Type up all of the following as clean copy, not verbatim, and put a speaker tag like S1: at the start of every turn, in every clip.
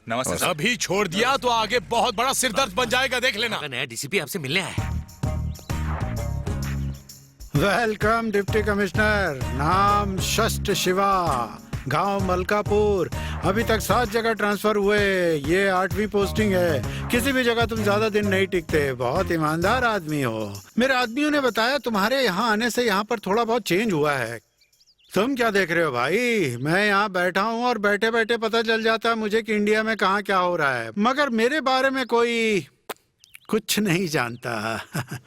S1: नमस्ते सर।
S2: अभी छोड़ दिया तो आगे बहुत बड़ा सिरदर्द बन जाएगा, देख लेना।
S3: नया डीसीपी आपसे मिलने आया है।
S4: Welcome deputy commissioner. नाम शस्ट शिवा, गांव मलकापुर। अभी तक 7 जगह ट्रांसफर हुए, ये 8वीं पोस्टिंग है। किसी भी जगह तुम ज्यादा दिन नहीं टिकते, बहुत ईमानदार आदमी हो। मेरे आदमियों ने बताया तुम्हारे यहाँ आने से यहाँ पर थोड़ा बहुत चेंज हुआ है। तुम क्या देख रहे हो भाई? मैं यहाँ बैठा हूँ और बैठे बैठे पता चल जाता है मुझे कि इंडिया में कहाँ क्या हो रहा है, मगर मेरे बारे में कोई कुछ नहीं जानता।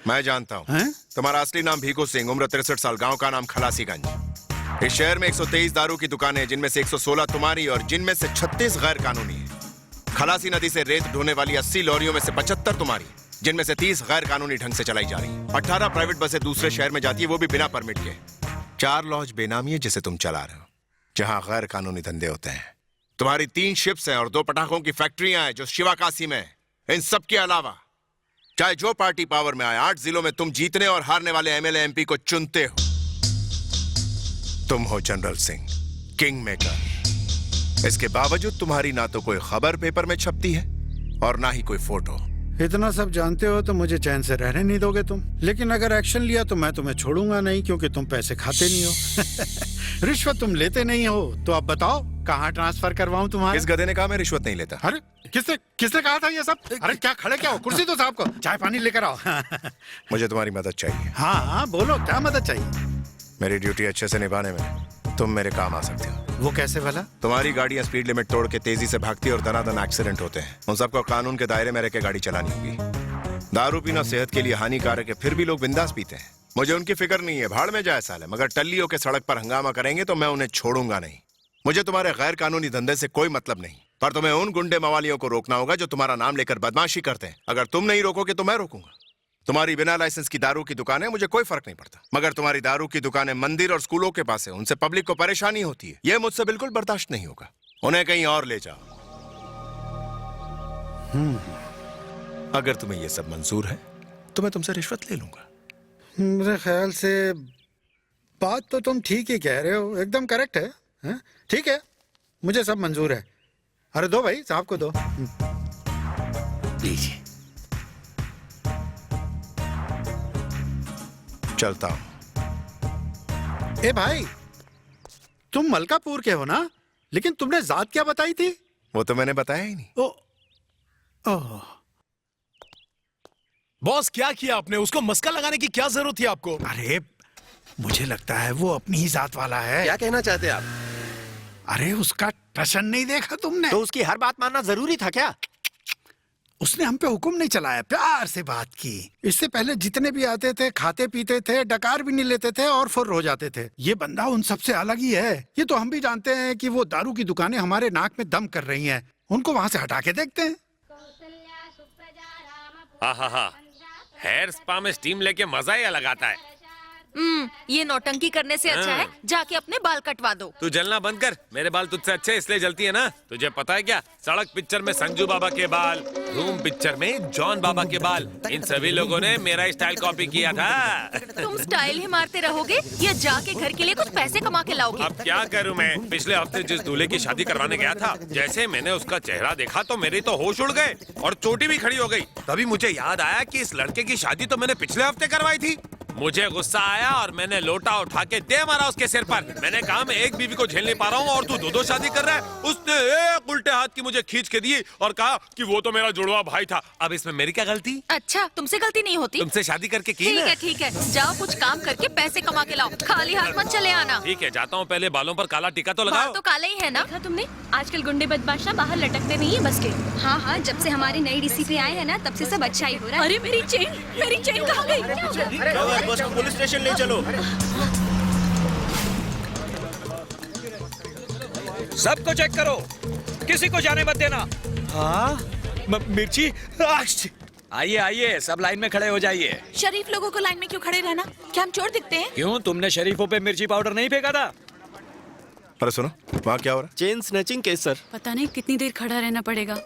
S5: मैं जानता हूँ।
S4: हैं?
S5: तुम्हारा असली नाम भीखू सिंह, उम्र 63 साल, गांव का नाम खलासीगंज। इस शहर में 123 दारू की दुकानें हैं, जिनमें से 116 तुम्हारी और जिनमें से 36 गैर कानूनी है। खलासी नदी से रेत ढोने वाली 80 लॉरियों में से 75 तुम्हारी, जिनमें से 30 गैर कानूनी ढंग से चलाई जा रही। 18 प्राइवेट बसें दूसरे शहर में जाती है, वो भी बिना परमिट के। 4 लॉज बेनामी है जिसे तुम चला रहे हो, जहां गैर कानूनी धंधे होते हैं। तुम्हारी 3 शिप्स हैं और 2 पटाखों की फैक्ट्रियां हैं जो शिवाकाशी में है। इन सब के अलावा चाहे जो पार्टी पावर में आए, 8 जिलों में तुम जीतने और हारने वाले एमएलए एमपी को चुनते हो। तुम हो जनरल सिंह, किंग मेकर। इसके बावजूद तुम्हारी ना तो कोई खबर पेपर में छपती है और ना ही कोई फोटो।
S4: इतना सब जानते हो तो मुझे चैन से रहने नहीं दोगे तुम। लेकिन अगर एक्शन लिया तो मैं तुम्हें छोड़ूंगा नहीं, क्योंकि तुम पैसे खाते नहीं हो। रिश्वत तुम लेते नहीं हो, तो अब बताओ कहाँ ट्रांसफर करवाऊं तुम्हारे?
S5: इस गधे ने कहा मैं रिश्वत नहीं लेता।
S4: अरे किसने किसने कहा था ये सब? अरे क्या खड़े क्या हो? कुर्सी दो साहब को, चाय पानी लेकर आओ।
S5: मुझे तुम्हारी मदद चाहिए।
S4: हाँ हाँ बोलो, क्या मदद चाहिए?
S5: मेरी ड्यूटी अच्छे से निभाने में तुम मेरे काम आ सकते हो।
S4: वो कैसे भला?
S5: तुम्हारी गाड़ियां स्पीड लिमिट तोड़ के तेजी से भागती और दनादन एक्सीडेंट होते हैं। उन सबको कानून के दायरे में रह के गाड़ी चलानी होगी। दारू पीना सेहत के लिए हानिकारक है, फिर भी लोग बिंदास पीते हैं। मुझे उनकी फिक्र नहीं है, भाड़ में जाए साले। मगर टल्लियों के सड़क पर हंगामा करेंगे तो मैं उन्हें छोड़ूंगा नहीं। मुझे तुम्हारे गैर कानूनी धंधे से कोई मतलब नहीं, पर तुम्हें उन गुंडे मवालियों को रोकना होगा जो तुम्हारा नाम लेकर बदमाशी करते हैं। अगर तुम नहीं रोकोगे तो मैं रोकूंगा। तुम्हारी बिना लाइसेंस की दारू की दुकानें, मुझे कोई फर्क नहीं पड़ता, मगर तुम्हारी दारू की दुकानें मंदिर और स्कूलों के पास है, उनसे पब्लिक को परेशानी होती है। यह मुझसे बिल्कुल बर्दाश्त नहीं होगा। उन्हें कहीं और ले जाओ। अगर तुम्हें यह सब मंजूर है तो मैं तुमसे रिश्वत ले लूंगा।
S4: मेरे ख्याल से बात तो तुम ठीक ही कह रहे हो, एकदम करेक्ट है, हैं? ठीक है, मुझे सब मंजूर है। अरे दो भाई, साहब को दो।
S3: लीजिए।
S5: चलता हूं।
S4: ए भाई, तुम मलकापुर के हो ना? लेकिन तुमने जात क्या बताई थी?
S5: वो तो मैंने बताया ही नहीं।
S4: ओह,
S2: बॉस क्या किया आपने? उसको मस्का लगाने की क्या जरूरत थी आपको?
S4: अरे मुझे लगता है वो अपनी ही जात वाला है।
S3: क्या कहना चाहते हैं आप?
S4: अरे उसका टशन नहीं देखा तुमने?
S3: तो उसकी हर बात मानना जरूरी था क्या?
S4: उसने हम पे हुक्म नहीं चलाया, प्यार से बात की। इससे पहले जितने भी आते थे खाते पीते थे, डकार भी नहीं लेते थे और फुर्र हो जाते थे। ये बंदा उन सबसे अलग ही है। ये तो हम भी जानते हैं कि वो दारू की दुकानें हमारे नाक में दम कर रही हैं। उनको वहाँ से हटा के देखते हैं।
S6: हाँ, हेयर स्पा में स्टीम लेके मजा ही अलग आता है।
S7: ये नौटंकी करने से अच्छा है जाके अपने बाल कटवा दो।
S6: तू जलना बंद कर, मेरे बाल तुझसे अच्छे इसलिए जलती है ना। तुझे पता है क्या, सड़क पिक्चर में संजू बाबा के बाल, धूम पिक्चर में जॉन बाबा के बाल, इन सभी लोगों ने मेरा स्टाइल कॉपी किया था।
S7: तुम स्टाइल ही मारते रहोगे या जाके घर के लिए कुछ पैसे कमा के लाओगे?
S6: अब क्या करूं मैं? पिछले हफ्ते जिस दूल्हे की शादी करवाने गया था, जैसे मैंने उसका चेहरा देखा तो मेरे तो होश उड़ गए और चोटी भी खड़ी हो गई। तभी मुझे याद आया कि इस लड़के की शादी तो मैंने पिछले हफ्ते करवाई थी। मुझे गुस्सा आया और मैंने लोटा उठा के दे मारा उसके सिर पर। मैंने कहा मैं एक बीवी को झेल नहीं पा रहा हूँ और तू 2-2 शादी कर रहा है। उसने एक उल्टे हाथ की मुझे खींच के दी और कहा कि वो तो मेरा जुड़वा भाई था। अब इसमें मेरी क्या गलती?
S7: अच्छा, तुमसे गलती नहीं होती?
S6: तुमसे शादी करके की ना?
S7: ठीक है, जाओ कुछ काम करके पैसे कमा के लाओ, खाली हाथ मत चले आना।
S6: ठीक है, जाता हूँ। पहले बालों पर काला टीका तो लगाओ।
S7: बाल तो काले ही है ना?
S8: देखा तुमने, आजकल गुंडे बदमाश बाहर लटकते नहीं है बस के।
S9: हाँ, जब से हमारे नए डीसीपी आए हैं ना, तब से सब अच्छा ही हो रहा है।
S8: अरे मेरी चेन कहाँ गई?
S3: बस को पुलिस स्टेशन ले चलो।
S1: सबको चेक करो, किसी को जाने मत देना। हाँ, मिर्ची। आइए आइए, सब लाइन में खड़े हो जाइए।
S8: शरीफ लोगों को लाइन में क्यों खड़े रहना? क्या हम चोर दिखते हैं?
S1: क्यों, तुमने शरीफों पे मिर्ची पाउडर नहीं फेंका था?
S5: अरे सुनो, वहाँ क्या हो रहा है?
S3: Chain snatching case sir.
S8: पता नहीं कितनी देर खड़ा रहना पड़ेगा।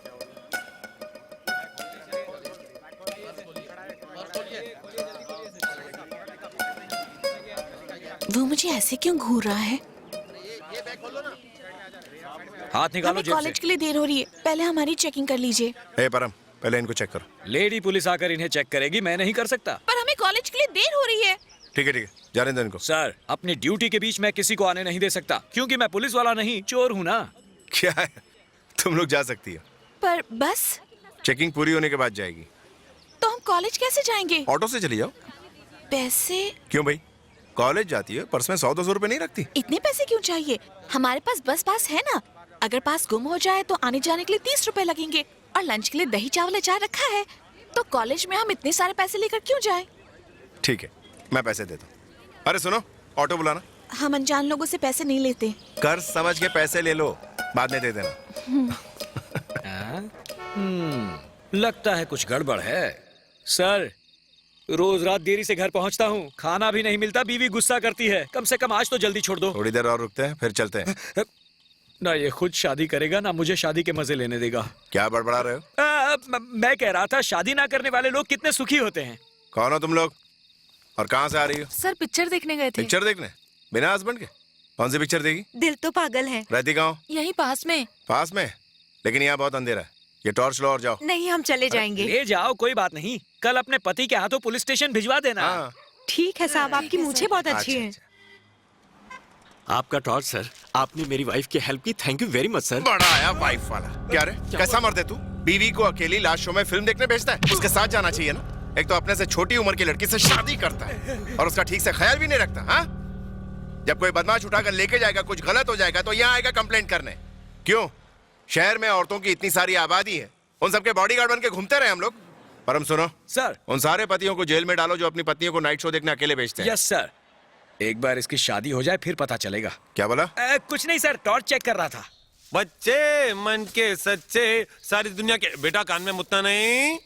S8: वो मुझे ऐसे क्यों घूर रहा है?
S1: हाथ निकालो
S8: हमें
S1: जेब
S8: कॉलेज
S1: से।
S8: के लिए देर हो रही है, पहले हमारी चेकिंग कर लीजिए।
S5: ए परम, पहले इनको चेक करो।
S1: लेडी पुलिस आकर इन्हें चेक करेगी, मैं नहीं कर सकता।
S8: पर हमें कॉलेज के लिए देर हो रही है।
S5: ठीक है जाने दो इनको।
S1: सर, अपनी ड्यूटी के बीच मैं किसी को आने नहीं दे सकता, क्योंकि मैं पुलिस वाला नहीं, चोर हूँ ना।
S5: क्या है, तुम लोग जा सकती हो।
S8: पर बस,
S5: चेकिंग पूरी होने के बाद जाएगी।
S8: तो हम कॉलेज कैसे जाएंगे?
S5: ऑटो से चली जाओ।
S8: पैसे?
S5: क्यों भाई, कॉलेज जाती है, पर्स में 100-200 रुपए नहीं रखती?
S8: इतने पैसे क्यों चाहिए? हमारे पास बस पास है ना। अगर पास गुम हो जाए तो आने जाने के लिए 30 रुपए लगेंगे, और लंच के लिए दही चावल अचार रखा है। तो कॉलेज में हम इतने सारे पैसे लेकर क्यों जाएं?
S5: ठीक है, मैं पैसे देता हूँ। अरे सुनो, ऑटो बुलाना।
S8: हम अनजान लोगों से पैसे नहीं लेते।
S5: कर्ज समझ के पैसे ले लो, बाद में दे देना।
S1: लगता है कुछ गड़बड़ है। सर, रोज रात देरी से घर पहुंचता हूँ, खाना भी नहीं मिलता, बीवी गुस्सा करती है। कम से कम आज तो जल्दी छोड़ दो।
S5: थोड़ी देर और रुकते हैं, फिर चलते हैं।
S1: ना ये खुद शादी करेगा, ना मुझे शादी के मजे लेने देगा।
S5: क्या बड़बड़ा रहे हो?
S1: मैं कह रहा था, शादी ना करने वाले लोग कितने सुखी होते हैं।
S5: कौन हो तुम लोग और कहाँ से आ रही हो?
S8: सर, पिक्चर देखने गए थे।
S5: पिक्चर देखने? बिना हस्बैंड के? कौन सी पिक्चर देखी?
S8: दिल तो पागल है।
S5: रहती कहाँ हो?
S8: यहीं पास में।
S5: पास में? लेकिन यहाँ बहुत अंधेरा है, ये टॉर्च लो और जाओ।
S8: नहीं, हम चले जाएंगे।
S1: ले जाओ, कोई बात नहीं। कल अपने पति के हाथों पुलिस स्टेशन भिजवा देना।
S5: हाँ।
S8: ठीक है साहब, आपकी मुझे बहुत अच्छी है।
S3: आपका टॉर्च सर, आपने मेरी वाइफ की हेल्प की, thank you very much sir.
S5: बड़ा आया वाइफ वाला। क्या रे, कैसा मर्द है तू? बीवी को अकेली लास्ट शो में फिल्म देखने भेजता है? उसके साथ जाना चाहिए ना। एक तो अपने से छोटी उम्र की लड़की से शादी करता है और उसका ठीक से ख्याल भी नहीं रखता। हाँ, जब कोई बदमाश उठाकर लेके जाएगा, कुछ गलत हो जाएगा तो यहाँ आएगा कंप्लेंट करने। क्यों? शहर में औरतों की इतनी सारी आबादी है, उन सबके बॉडीगार्ड बन के घूमते रहे हम लोग। परम सुनो
S1: सर,
S5: उन सारे पतियों को जेल में डालो जो अपनी पत्नियों को नाइट शो देखने अकेले भेजते हैं।
S1: Yes sir. एक बार इसकी शादी हो जाए फिर पता चलेगा।
S5: क्या बोला?
S1: कुछ नहीं सर, टॉर्च चेक कर रहा था।
S6: बच्चे मन के सच्चे, सारी दुनिया के। बेटा कान में मुतना नहीं।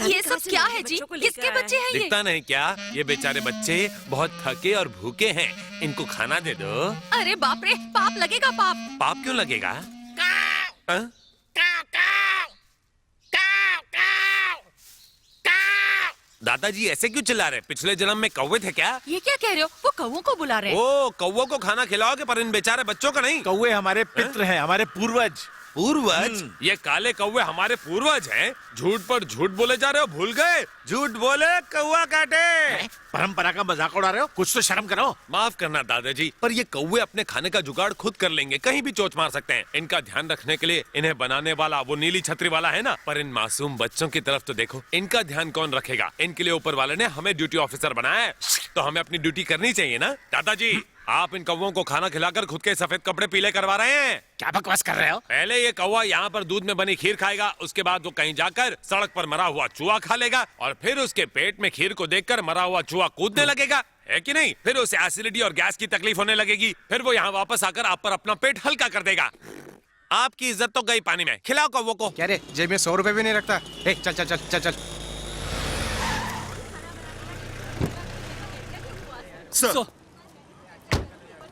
S7: ये सब क्या है जी? किसके बच्चे हैं ये?
S6: दिखता नहीं क्या? ये बेचारे बच्चे बहुत थके और भूखे हैं, इनको खाना दे दो।
S7: अरे बाप रे, पाप लगेगा पाप।
S6: पाप क्यों लगेगा? हाँ? दादाजी ऐसे क्यों चिल्ला रहे? पिछले जन्म में कौवे थे क्या?
S7: ये क्या कह रहे हो? वो कौवों को बुला रहे हैं।
S6: ओ, कौवों को खाना खिलाओगे, पर इन बेचारे बच्चों को नहीं।
S3: कौवे हमारे पित्र हैं, हमारे पूर्वज।
S6: पूर्वज? ये काले कौवे हमारे पूर्वज हैं? झूठ पर झूठ बोले जा रहे हो, भूल गए? झूठ बोले कौवा काटे।
S3: परंपरा का मजाक उड़ा रहे हो, कुछ तो शर्म करो।
S6: माफ करना दादाजी, पर ये कौवे अपने खाने का जुगाड़ खुद कर लेंगे, कहीं भी चोट मार सकते हैं। इनका ध्यान रखने के लिए इन्हें बनाने वाला वो नीली छतरी वाला है ना, पर इन मासूम बच्चों की तरफ तो देखो। इनका ध्यान कौन रखेगा? इनके लिए ऊपर वाले ने हमें ड्यूटी ऑफिसर बनाया है, तो हमें अपनी ड्यूटी करनी चाहिए ना। दादाजी, आप इन कौवों को खाना खिलाकर खुद के सफेद कपड़े पीले करवा रहे हैं।
S3: क्या बकवास कर रहे हो?
S6: पहले ये कौवा यहाँ पर दूध में बनी खीर खाएगा, उसके बाद वो कहीं जाकर सड़क पर मरा हुआ चूहा खा लेगा, और फिर उसके पेट में खीर को देखकर मरा हुआ चूहा कूदने लगेगा, है कि नहीं? फिर उसे एसिडिटी और गैस की तकलीफ होने लगेगी, फिर वो यहाँ वापस आकर आप पर अपना पेट हल्का कर देगा। आपकी इज्जत तो गई पानी में। खिलाओ कौवों को।
S10: क्या रे, जेब में 100 रुपए भी नहीं रखता? चल चल चल चल चल।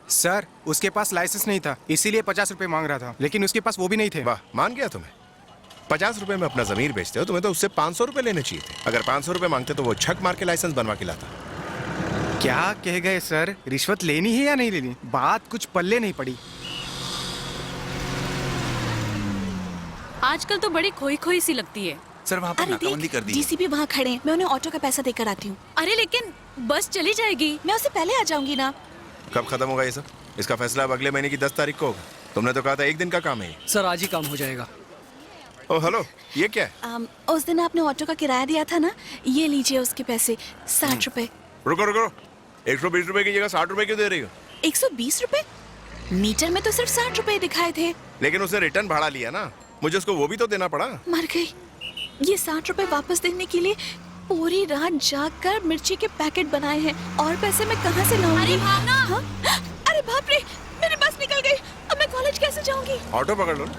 S10: सर, उसके पास लाइसेंस नहीं था, इसीलिए 50 रुपए मांग रहा था, लेकिन उसके पास वो भी नहीं थे।
S5: वाह, मान गया तुम्हें। 50 रुपए में अपना जमीर बेचते हो, तुम्हें तो उससे 500 रुपए लेने चाहिए थे। अगर 500 रुपए मांगते तो वो छक मार के लाइसेंस बनवा के लाता।
S10: क्या कह गए सर? रिश्वत लेनी है या नहीं लेनी? बात कुछ पल्ले नहीं पड़ी।
S8: आजकल तो बड़ी खोई खोई सी लगती है।
S3: सर वहाँ पर नाकाबंदी कर दी है।
S8: डीसीपी वहाँ खड़े हैं, मैं उन्हें ऑटो का पैसा देकर आती हूँ। अरे लेकिन बस चली जाएगी, मैं उससे पहले आ जाऊंगी ना।
S5: कब खत्म होगा ये सब? इसका फैसला अब अगले महीने की 10 तारीख को होगा। तुमने तो कहा था 1 दिन का काम है ये।
S1: सर आज ही काम हो जाएगा।
S5: ओ हेलो, ये क्या है?
S8: उस दिन आपने ऑटो का किराया दिया था ना, ये लीजिए उसके पैसे, 60 रुपए।
S5: रुको रुको, 120 रुपए की जगह 60 रुपए क्यों दे रही हो?
S8: 120 रुपए? मीटर में तो सिर्फ 60 रुपए दिखाए थे।
S5: लेकिन उसने रिटर्न भाड़ा लिया ना, मुझे उसको वो भी तो देना पड़ा।
S8: मर गई। ये 60 रुपए वापस देने के लिए पूरी रात जागकर मिर्ची के पैकेट बनाए हैं, और पैसे मैं कहाँ से लाऊंगी?
S7: अरे भावना!
S8: हाँ? अरे बाप रे, मेरी बस निकल गई, अब मैं कॉलेज कैसे जाऊंगी?
S5: ऑटो पकड़ लो ना।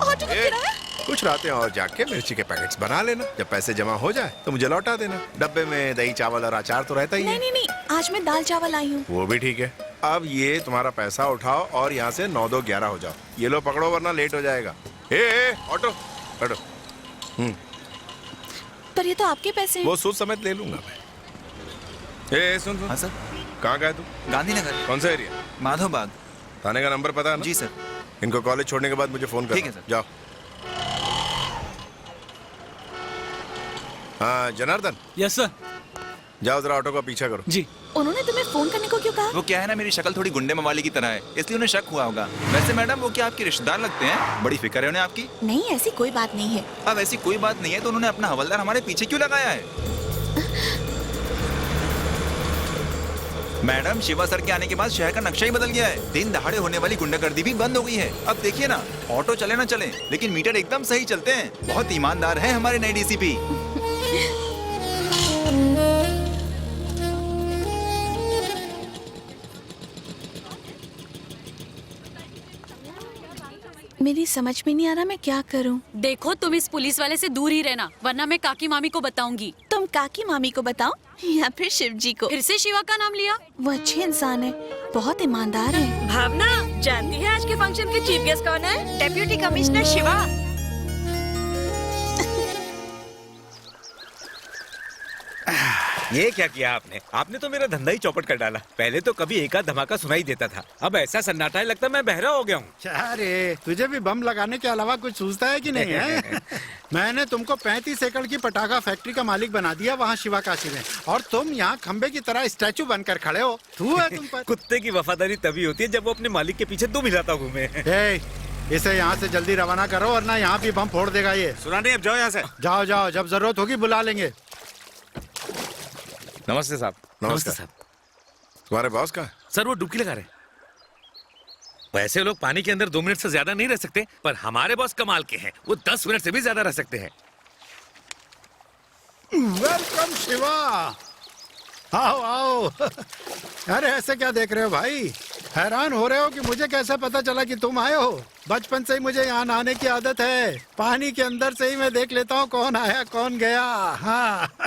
S8: ऑटो का किराया?
S5: कुछ रातें और जाके मिर्ची के पैकेट्स बना लेना, जब पैसे जमा हो जाए तो मुझे लौटा देना। डब्बे में दही चावल और अचार तो रहता ही है।
S8: नहीं, आज मैं दाल चावल आई हूँ।
S5: वो भी ठीक है। अब ये तुम्हारा पैसा उठाओ और यहाँ से 9 2 11 हो जाओ। ये लो पकड़ो, वरना लेट हो जाएगा। ऑटो बैठो।
S8: पर ये तो आपके पैसे हैं।
S5: वो सूद समेत ले लूंगा मैं। सुन।
S3: हाँ सर।
S5: कहाँ गया तू?
S3: गांधीनगर।
S5: कौन सा एरिया?
S3: माधव बाग।
S5: थाने का नंबर पता है ना?
S3: जी सर।
S5: इनको कॉलेज छोड़ने के बाद मुझे फोन कर।
S10: ठीक है, सर।
S5: जाओ। हाँ जनार्दन,
S1: यस सर।
S5: जाओ जरा ऑटो का पीछा करो।
S1: जी।
S8: उन्होंने तुम्हें फोन करने को क्यों कहा?
S11: वो क्या है ना, मेरी शक्ल थोड़ी गुंडे मवाली की तरह है, इसलिए उन्हें शक हुआ होगा। वैसे मैडम वो क्या आपके रिश्तेदार लगते हैं? बड़ी फिक्र है उन्हें आपकी।
S8: नहीं, ऐसी कोई बात नहीं है।
S11: अब ऐसी कोई बात नहीं है तो उन्होंने अपना हवलदार हमारे पीछे क्यों लगाया है? मैडम शिवा सर के आने के बाद शहर का नक्शा ही बदल गया है। दिन दहाड़े होने वाली गुंडागर्दी भी बंद हो गई है। अब देखिए ना, ऑटो चले ना चले लेकिन मीटर एकदम सही चलते हैं। बहुत ईमानदार है हमारे नए डीसीपी।
S8: मेरी समझ में नहीं आ रहा मैं क्या करूं।
S7: देखो तुम इस पुलिस वाले से दूर ही रहना, वरना मैं काकी मामी को बताऊंगी।
S8: तुम काकी मामी को बताओ या फिर शिव जी को?
S7: फिर से शिवा का नाम लिया।
S8: वो अच्छे इंसान है, बहुत ईमानदार है।
S7: भावना जानती है आज के फंक्शन के चीफ गेस्ट कौन है? Deputy commissioner Shiva.
S1: ये क्या किया आपने? आपने तो मेरा धंधा ही चौपट कर डाला। पहले तो कभी एक आध धमाका सुनाई देता था, अब ऐसा सन्नाटा है लगता मैं बहरा हो गया हूँ।
S4: क्या रे, तुझे भी बम लगाने के अलावा कुछ सूझता है कि नहीं है? मैंने तुमको 35 एकड़ की पटाखा फैक्ट्री का मालिक बना दिया वहाँ शिवा काशी में, और तुम यहाँ खंबे की तरह स्टैचू बनकर खड़े हो। थू है तुम पर।
S1: कुत्ते की वफादारी तभी होती है जब वो अपने मालिक के पीछे दुम हिलाता घूमे।
S4: इसे यहाँ से जल्दी रवाना करो वरना यहाँ भी बम फोड़ देगा ये।
S1: सुना नहीं, अब जाओ यहाँ से।
S4: जाओ जाओ, जब जरूरत होगी बुला लेंगे।
S1: नमस्ते साहब।
S5: नमस्कार साहब। तुम्हारे बॉस का?
S1: सर वो डुबकी लगा रहे। वैसे लोग पानी के अंदर 2 मिनट से ज्यादा नहीं रह सकते, पर हमारे बॉस कमाल के हैं, वो 10 मिनट से भी ज्यादा रह सकते हैं।
S4: वेलकम शिवा, आओ आओ। अरे ऐसे क्या देख रहे हो भाई? हैरान हो रहे हो कि मुझे कैसे पता चला कि तुम आए हो? बचपन से ही मुझे यहाँ नहाने की आदत है। पानी के अंदर से ही मैं देख लेता हूँ कौन आया कौन गया। हाँ